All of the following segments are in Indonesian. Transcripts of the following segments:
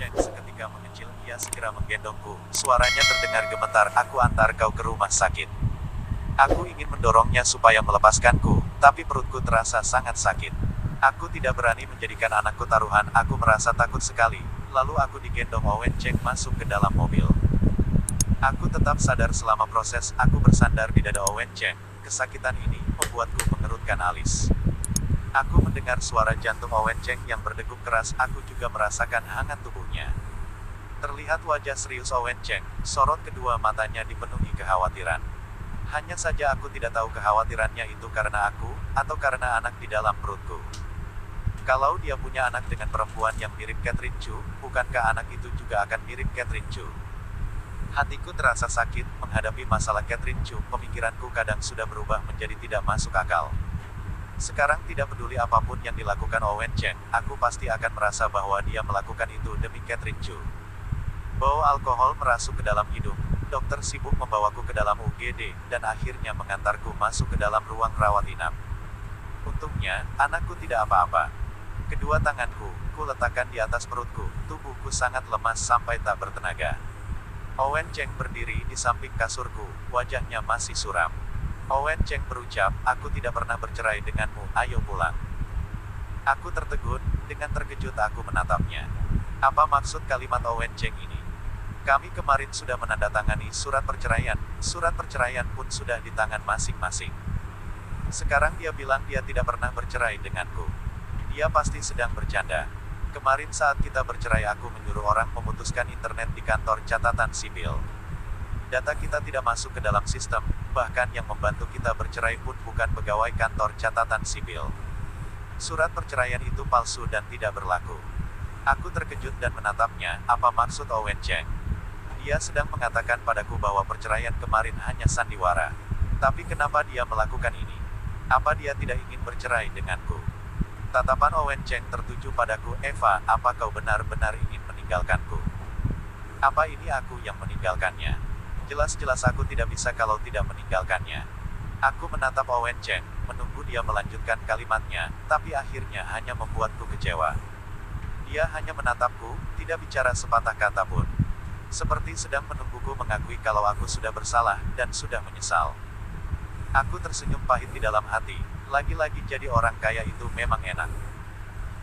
Cheng seketika mengecil, ia segera menggendongku. Suaranya terdengar gemetar, aku antar kau ke rumah sakit. Aku ingin mendorongnya supaya melepaskanku, tapi perutku terasa sangat sakit. Aku tidak berani menjadikan anakku taruhan, aku merasa takut sekali. Lalu aku digendong Owen Cheng masuk ke dalam mobil. Aku tetap sadar selama proses, aku bersandar di dada Owen Cheng. Kesakitan ini membuatku mengerutkan alis. Aku mendengar suara jantung Owen Cheng yang berdegup keras, aku juga merasakan hangat tubuhnya. Terlihat wajah serius Owen Cheng, sorot kedua matanya dipenuhi kekhawatiran. Hanya saja aku tidak tahu kekhawatirannya itu karena aku, atau karena anak di dalam perutku. Kalau dia punya anak dengan perempuan yang mirip Catherine Chu, bukankah anak itu juga akan mirip Catherine Chu? Hatiku terasa sakit, menghadapi masalah Catherine Chu, pemikiranku kadang sudah berubah menjadi tidak masuk akal. Sekarang tidak peduli apapun yang dilakukan Owen Cheng, aku pasti akan merasa bahwa dia melakukan itu demi Catherine Chu. Bau alkohol merasuk ke dalam hidung, dokter sibuk membawaku ke dalam UGD, dan akhirnya mengantarku masuk ke dalam ruang rawat inap. Untungnya, anakku tidak apa-apa. Kedua tanganku, ku letakkan di atas perutku, tubuhku sangat lemas sampai tak bertenaga. Owen Cheng berdiri di samping kasurku, wajahnya masih suram. Owen Cheng berucap, aku tidak pernah bercerai denganmu, ayo pulang. Aku tertegun, dengan terkejut aku menatapnya. Apa maksud kalimat Owen Cheng ini? Kami kemarin sudah menandatangani surat perceraian pun sudah di tangan masing-masing. Sekarang dia bilang dia tidak pernah bercerai denganku. Dia pasti sedang bercanda. Kemarin saat kita bercerai aku menyuruh orang memutuskan internet di kantor catatan sipil. Data kita tidak masuk ke dalam sistem, bahkan yang membantu kita bercerai pun bukan pegawai kantor catatan sipil. Surat perceraian itu palsu dan tidak berlaku. Aku terkejut dan menatapnya, apa maksud Owen Cheng? Dia sedang mengatakan padaku bahwa perceraian kemarin hanya sandiwara. Tapi kenapa dia melakukan ini? Apa dia tidak ingin bercerai denganku? Tatapan Owen Cheng tertuju padaku, Eva, apa kau benar-benar ingin meninggalkanku? Apa ini aku yang meninggalkannya? Jelas-jelas aku tidak bisa kalau tidak meninggalkannya. Aku menatap Owen Cheng, menunggu dia melanjutkan kalimatnya, tapi akhirnya hanya membuatku kecewa. Dia hanya menatapku, tidak bicara sepatah kata pun. Seperti sedang menungguku mengakui kalau aku sudah bersalah, dan sudah menyesal. Aku tersenyum pahit di dalam hati, lagi-lagi jadi orang kaya itu memang enak.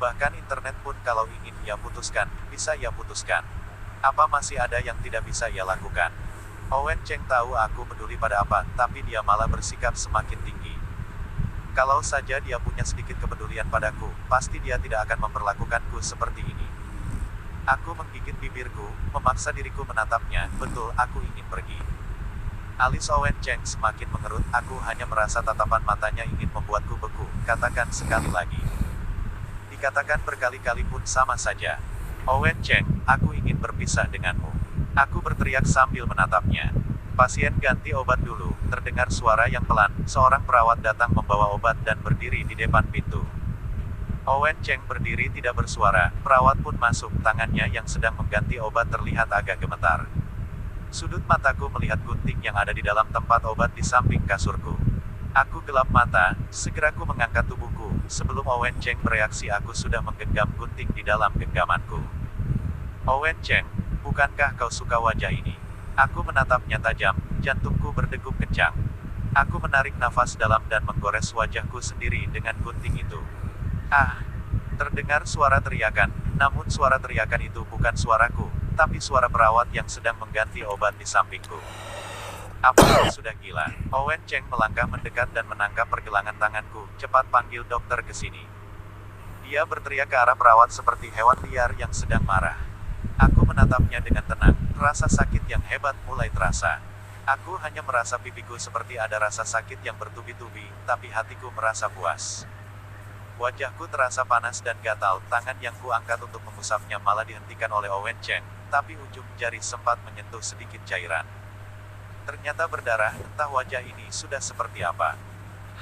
Bahkan internet pun kalau ingin ia putuskan, bisa ia putuskan. Apa masih ada yang tidak bisa ia lakukan? Owen Cheng tahu aku peduli pada apa, tapi dia malah bersikap semakin tinggi. Kalau saja dia punya sedikit kepedulian padaku, pasti dia tidak akan memperlakukanku seperti ini. Aku menggigit bibirku, memaksa diriku menatapnya, betul aku ingin pergi. Alis Owen Cheng semakin mengerut, aku hanya merasa tatapan matanya ingin membuatku beku, katakan sekali lagi. Dikatakan berkali-kali pun sama saja. Owen Cheng, aku ingin berpisah denganmu. Aku berteriak sambil menatapnya. Pasien ganti obat dulu, terdengar suara yang pelan, seorang perawat datang membawa obat dan berdiri di depan pintu. Owen Cheng berdiri tidak bersuara, perawat pun masuk, tangannya yang sedang mengganti obat terlihat agak gemetar. Sudut mataku melihat gunting yang ada di dalam tempat obat di samping kasurku. Aku gelap mata, segera ku mengangkat tubuhku, sebelum Owen Cheng bereaksi aku sudah menggenggam gunting di dalam genggamanku. Owen Cheng, bukankah kau suka wajah ini? Aku menatapnya tajam, jantungku berdegup kencang. Aku menarik nafas dalam dan menggores wajahku sendiri dengan gunting itu. Ah! Terdengar suara teriakan, namun suara teriakan itu bukan suaraku, tapi suara perawat yang sedang mengganti obat di sampingku. Apa kau sudah gila? Owen Cheng melangkah mendekat dan menangkap pergelangan tanganku, cepat panggil dokter ke sini. Dia berteriak ke arah perawat seperti hewan liar yang sedang marah. Aku menatapnya dengan tenang, rasa sakit yang hebat mulai terasa. Aku hanya merasa pipiku seperti ada rasa sakit yang bertubi-tubi, tapi hatiku merasa puas. Wajahku terasa panas dan gatal, tangan yang kuangkat untuk mengusapnya malah dihentikan oleh Owen Cheng, tapi ujung jari sempat menyentuh sedikit cairan. Ternyata berdarah, entah wajah ini sudah seperti apa.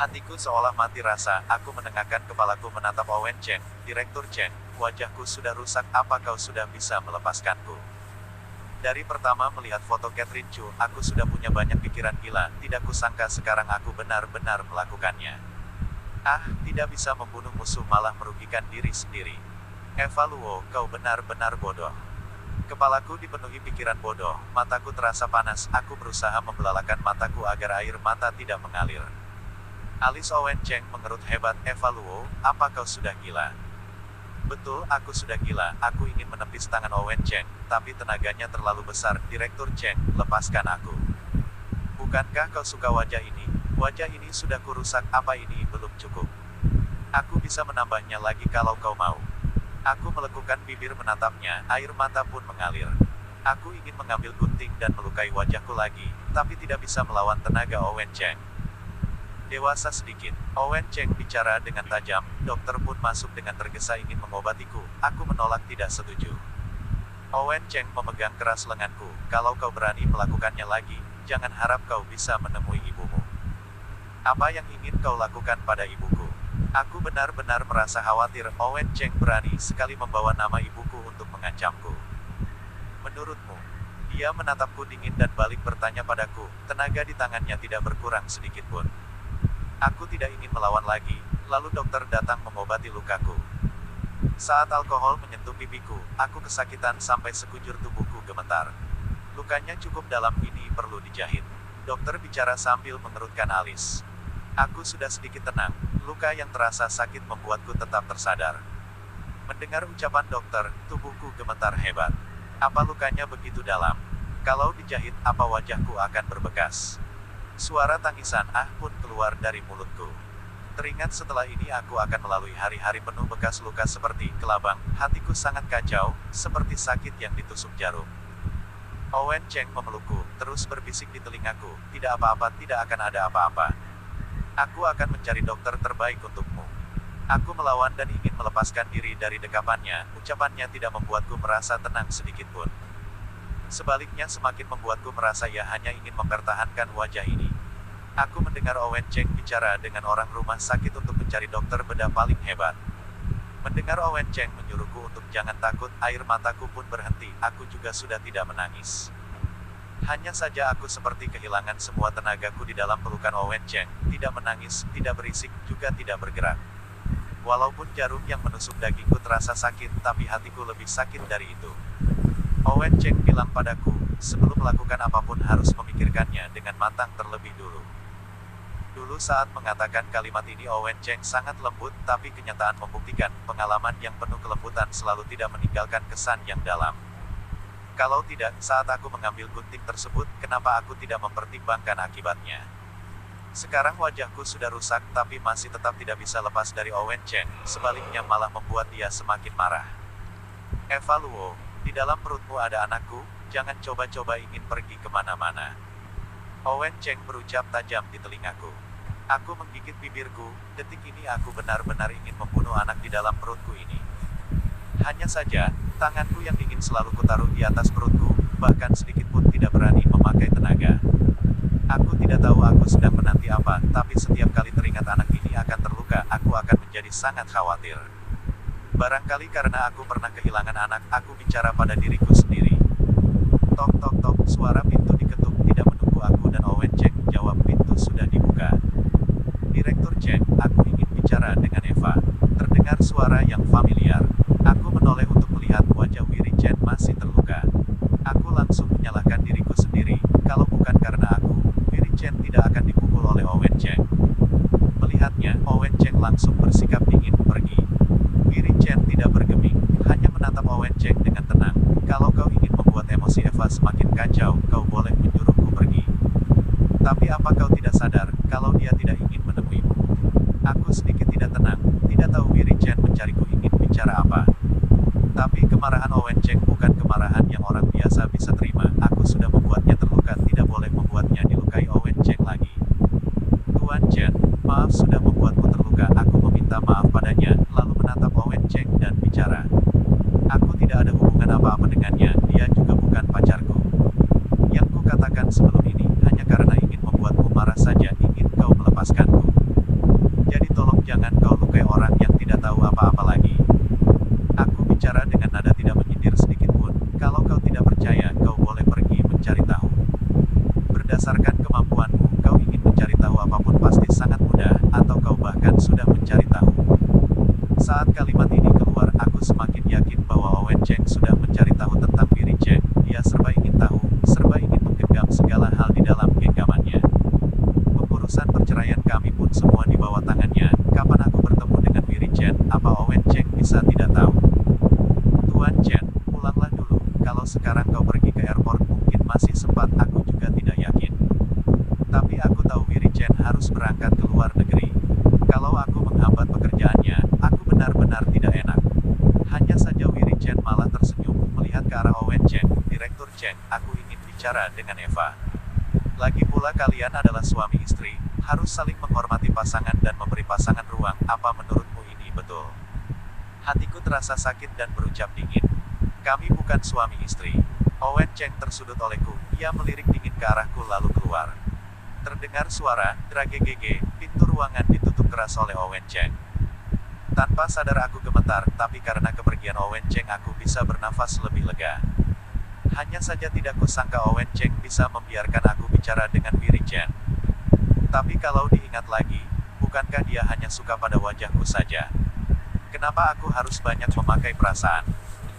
Hatiku seolah mati rasa, aku menengahkan kepalaku menatap Owen Cheng, Direktur Cheng, wajahku sudah rusak, apa kau sudah bisa melepaskanku? Dari pertama melihat foto Catherine Chu, aku sudah punya banyak pikiran gila, tidak kusangka sekarang aku benar-benar melakukannya. Ah, tidak bisa membunuh musuh malah merugikan diri sendiri. Eva Luo, kau benar-benar bodoh. Kepalaku dipenuhi pikiran bodoh, mataku terasa panas, aku berusaha membelalakan mataku agar air mata tidak mengalir. Alis Owen Cheng mengerut hebat. Eva Luo, apa kau sudah gila? Betul, aku sudah gila. Aku ingin menepis tangan Owen Cheng, tapi tenaganya terlalu besar. Direktur Cheng, lepaskan aku. Bukankah kau suka wajah ini? Wajah ini sudah kurusak, apa ini belum cukup? Aku bisa menambahnya lagi kalau kau mau. Aku melekukan bibir menatapnya, air mata pun mengalir. Aku ingin mengambil gunting dan melukai wajahku lagi, tapi tidak bisa melawan tenaga Owen Cheng. Dewasa sedikit, Owen Cheng bicara dengan tajam, dokter pun masuk dengan tergesa ingin mengobatiku. Aku menolak tidak setuju. Owen Cheng memegang keras lenganku, kalau kau berani melakukannya lagi, jangan harap kau bisa menemui ibumu. Apa yang ingin kau lakukan pada ibuku? Aku benar-benar merasa khawatir. Owen Cheng berani sekali membawa nama ibuku untuk mengancamku. Menurutmu? Dia menatapku dingin dan balik bertanya padaku, tenaga di tangannya tidak berkurang sedikit pun. Aku tidak ingin melawan lagi, lalu dokter datang mengobati lukaku. Saat alkohol menyentuh pipiku, aku kesakitan sampai sekujur tubuhku gemetar. Lukanya cukup dalam, ini perlu dijahit. Dokter bicara sambil mengerutkan alis. Aku sudah sedikit tenang, luka yang terasa sakit membuatku tetap tersadar. Mendengar ucapan dokter, tubuhku gemetar hebat. Apa lukanya begitu dalam? Kalau dijahit, apa wajahku akan berbekas? Suara tangisan ah pun keluar dari mulutku. Teringat setelah ini aku akan melalui hari-hari penuh bekas luka seperti kelabang, hatiku sangat kacau, seperti sakit yang ditusuk jarum. Owen Cheng memelukku, terus berbisik di telingaku, tidak apa-apa, tidak akan ada apa-apa. Aku akan mencari dokter terbaik untukmu. Aku melawan dan ingin melepaskan diri dari dekapannya, ucapannya tidak membuatku merasa tenang sedikit pun. Sebaliknya semakin membuatku merasa ia hanya ingin mempertahankan wajah ini. Aku mendengar Owen Cheng bicara dengan orang rumah sakit untuk mencari dokter bedah paling hebat. Mendengar Owen Cheng menyuruhku untuk jangan takut, air mataku pun berhenti, aku juga sudah tidak menangis. Hanya saja aku seperti kehilangan semua tenagaku di dalam pelukan Owen Cheng, tidak menangis, tidak berisik, juga tidak bergerak. Walaupun jarum yang menusuk dagingku terasa sakit, tapi hatiku lebih sakit dari itu. Owen Cheng bilang padaku, sebelum melakukan apapun harus memikirkannya dengan matang terlebih dulu. Dulu saat mengatakan kalimat ini Owen Cheng sangat lembut, tapi kenyataan membuktikan, pengalaman yang penuh kelembutan selalu tidak meninggalkan kesan yang dalam. Kalau tidak, saat aku mengambil gunting tersebut, kenapa aku tidak mempertimbangkan akibatnya? Sekarang wajahku sudah rusak, tapi masih tetap tidak bisa lepas dari Owen Cheng, sebaliknya malah membuat dia semakin marah. Eva Luo, di dalam perutmu ada anakku, jangan coba-coba ingin pergi kemana-mana. Owen Cheng berucap tajam di telingaku. Aku menggigit bibirku, detik ini aku benar-benar ingin membunuh anak di dalam perutku ini. Hanya saja, tanganku yang dingin selalu kutaruh di atas perutku, bahkan sedikit pun tidak berani memakai tenaga. Aku tidak tahu aku sedang menanti apa, tapi setiap kali teringat anak ini akan terluka, aku akan menjadi sangat khawatir. Barangkali karena aku pernah kehilangan anak, aku bicara pada diriku sendiri. Tok tok tok, suara pintu diketuk, tidak menunggu aku dan Owen Cheng menjawab, pintu sudah dibuka. Direktur Cheng, aku ingin bicara dengan Eva. Terdengar suara yang familiar. Aku menoleh untuk melihat wajah Wiri Chen masih terluka. Aku langsung menyalahkan diriku sendiri, kalau bukan karena aku, Wiri Chen tidak akan dipukul oleh Owen Cheng. Melihatnya, Owen Cheng langsung bersikap dingin, pergi. Wiri Chen tidak bergeming, hanya menatap Owen Cheng dengan tenang. Kalau kau ingin membuat emosi Eva semakin kacau, kau boleh menyuruhku pergi. Tapi apa kau tidak sadar, kalau dia tidak ingin menemuimu? Aku sedikit tidak tenang, tidak tahu Wiri Chen mencariku ingin bicara apa. Tapi kemarahan Owen Cheng bukan kemarahan yang orang biasa bisa terima. Aku sudah membuatnya terluka, tidak boleh membuatnya dilukai Owen Cheng lagi. Tuan Chen, maaf sudah membuatmu terluka, aku meminta maaf padanya, lalu menatap Owen Cheng dan bicara. Aku tidak ada hubungan apa-apa dengannya, dia juga bukan pacarku. Yang kukatakan sebelum ini, hanya karena ingin membuatmu marah saja, ingin kau melepaskanku. Jadi tolong jangan kau lukai orang yang tidak tahu apa-apa lagi. Aku bicara dengan nada tidak menyindir sedikit pun, kalau kau tidak percaya, kau boleh pergi mencari tahu. Berdasarkan kemampuanmu, kau ingin mencari tahu apapun pasti sangat mudah, atau kau bahkan sudah mencari tahu. Saat kalimat ini keluar, aku semakin yakin bahwa Owen Cheng sudah mencari tahu tentang Wiri harus berangkat ke luar negeri. Kalau aku menghambat pekerjaannya, aku benar-benar tidak enak. Hanya saja Wiri Chen malah tersenyum, melihat ke arah Owen Cheng. Direktur Cheng, aku ingin bicara dengan Eva. Lagi pula kalian adalah suami istri, harus saling menghormati pasangan dan memberi pasangan ruang. Apa menurutmu ini betul? Hatiku terasa sakit dan berucap dingin. Kami bukan suami istri. Owen Cheng tersudut olehku, ia melirik dingin ke arahku lalu keluar. Terdengar suara, dragegege, pintu ruangan ditutup keras oleh Owen Cheng. Tanpa sadar aku gemetar, tapi karena kepergian Owen Cheng aku bisa bernafas lebih lega. Hanya saja tidak kusangka Owen Cheng bisa membiarkan aku bicara dengan Wiri Chen. Tapi kalau diingat lagi, bukankah dia hanya suka pada wajahku saja? Kenapa aku harus banyak memakai perasaan?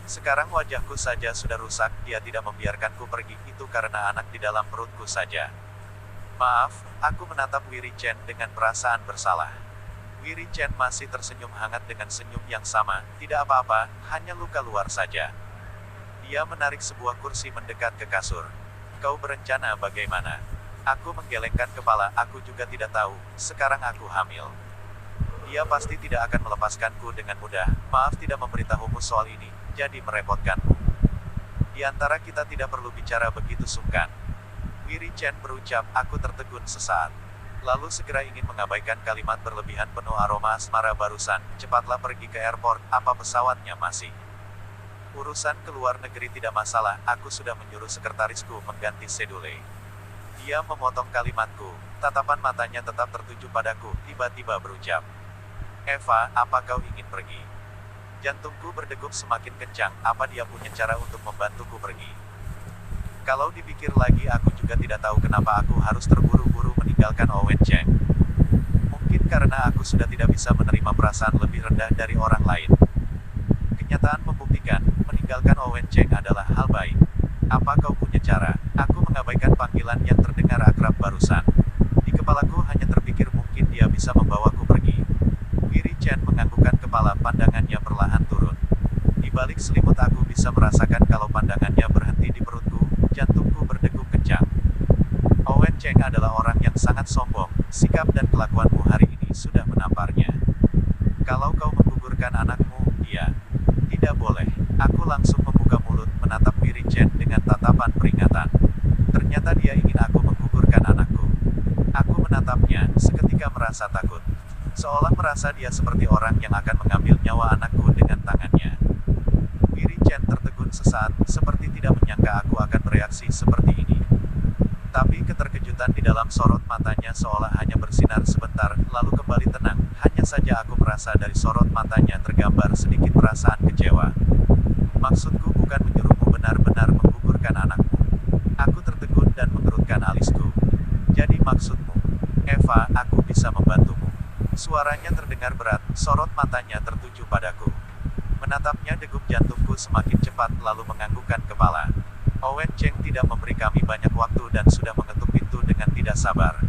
Sekarang wajahku saja sudah rusak, dia tidak membiarkanku pergi, itu karena anak di dalam perutku saja. Maaf, aku menatap Wiri Chen dengan perasaan bersalah. Wiri Chen masih tersenyum hangat dengan senyum yang sama, tidak apa-apa, hanya luka luar saja. Dia menarik sebuah kursi mendekat ke kasur. Kau berencana bagaimana? Aku menggelengkan kepala, aku juga tidak tahu, sekarang aku hamil. Dia pasti tidak akan melepaskanku dengan mudah, maaf tidak memberitahumu soal ini, jadi merepotkanmu. Di antara kita tidak perlu bicara begitu sungkan. Wiri Chen berucap, aku tertegun sesaat. Lalu segera ingin mengabaikan kalimat berlebihan penuh aroma asmara barusan, cepatlah pergi ke airport, apa pesawatnya masih? Urusan ke luar negeri tidak masalah, aku sudah menyuruh sekretarisku mengganti sedule. Dia memotong kalimatku, tatapan matanya tetap tertuju padaku, tiba-tiba berucap. Eva, apa kau ingin pergi? Jantungku berdegup semakin kencang, apa dia punya cara untuk membantuku pergi? Kalau dipikir lagi aku juga tidak tahu kenapa aku harus terburu-buru meninggalkan Owen Cheng. Mungkin karena aku sudah tidak bisa menerima perasaan lebih rendah dari orang lain. Kenyataan membuktikan, meninggalkan Owen Cheng adalah hal baik. Apa kau punya cara? Aku mengabaikan panggilan yang terdengar akrab barusan. Di kepalaku hanya terpikir mungkin dia bisa membawaku pergi. Wiri Chen menganggukkan kepala, pandangannya perlahan turun. Di balik selimut aku bisa merasakan kalau pandangannya berhenti di perutku, jantungku berdegup kencang. Owen Cheng adalah orang yang sangat sombong, sikap dan kelakuanmu hari ini sudah menamparnya. Kalau kau menggugurkan anakmu, dia tidak boleh. Aku langsung membuka mulut, menatap Wiri Chen dengan tatapan peringatan. Ternyata dia ingin aku menggugurkan anakku. Aku menatapnya, seketika merasa takut. Seolah merasa dia seperti orang yang akan mengambil nyawa anakku dengan tangannya. Wiri Chen tertegun sesaat, seperti tidak menyangka aku akan bereaksi seperti ini. Tapi keterkejutan di dalam sorot matanya seolah hanya bersinar sebentar, lalu kembali tenang. Hanya saja aku merasa dari sorot matanya tergambar sedikit perasaan kecewa. Maksudku bukan menyuruhmu benar-benar menggugurkan anakmu. Aku tertegun dan mengerutkan alisku. Jadi maksudmu, Eva, aku bisa membantumu. Suaranya terdengar berat, sorot matanya tertuju padaku. Menatapnya degup jantungku semakin cepat lalu menganggukkan kepala. Owen Cheng tidak memberi kami banyak waktu dan sudah mengetuk pintu dengan tidak sabar.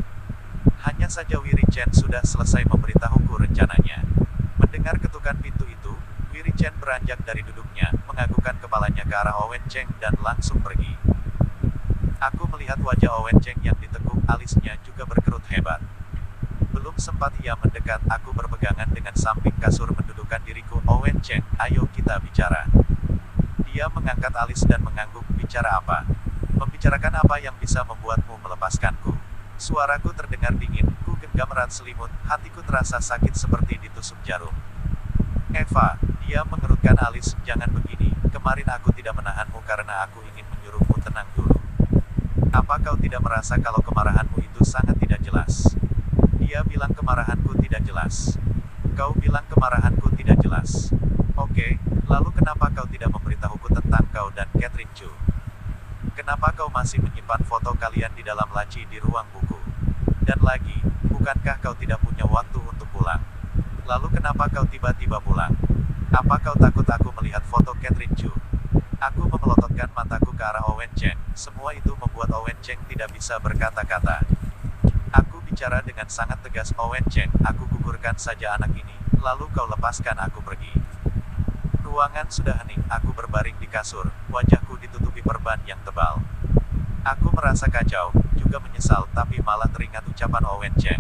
Hanya saja Wiri Chen sudah selesai memberitahuku rencananya. Mendengar ketukan pintu itu, Wiri Chen beranjak dari duduknya, menganggukkan kepalanya ke arah Owen Cheng dan langsung pergi. Aku melihat wajah Owen Cheng yang ditekuk, alisnya juga berkerut hebat. Belum sempat ia mendekat, aku berpegangan dengan samping kasur mendudukkan diriku. Owen Cheng, ayo kita bicara. Dia mengangkat alis dan mengangguk, bicara apa? Membicarakan apa yang bisa membuatmu melepaskanku? Suaraku terdengar dingin, ku genggam erat selimut, hatiku terasa sakit seperti ditusuk jarum. Eva, dia mengerutkan alis, jangan begini, kemarin aku tidak menahanmu karena aku ingin menyuruhmu tenang dulu. Apa kau tidak merasa kalau kemarahanmu itu sangat tidak jelas? Dia bilang kemarahanku tidak jelas. Kau bilang kemarahanku tidak jelas. Oke, lalu kenapa kau tidak memberitahuku tentang kau dan Catherine Chu? Kenapa kau masih menyimpan foto kalian di dalam laci di ruang buku? Dan lagi, bukankah kau tidak punya waktu untuk pulang? Lalu kenapa kau tiba-tiba pulang? Apa kau takut aku melihat foto Catherine Chu? Aku memelototkan mataku ke arah Owen Cheng. Semua itu membuat Owen Cheng tidak bisa berkata-kata. Aku bicara dengan sangat tegas, Owen Cheng, aku gugurkan saja anak ini, lalu kau lepaskan aku pergi. Ruangan sudah hening, aku berbaring di kasur, wajahku ditutupi perban yang tebal. Aku merasa kacau, juga menyesal, tapi malah teringat ucapan Owen Cheng.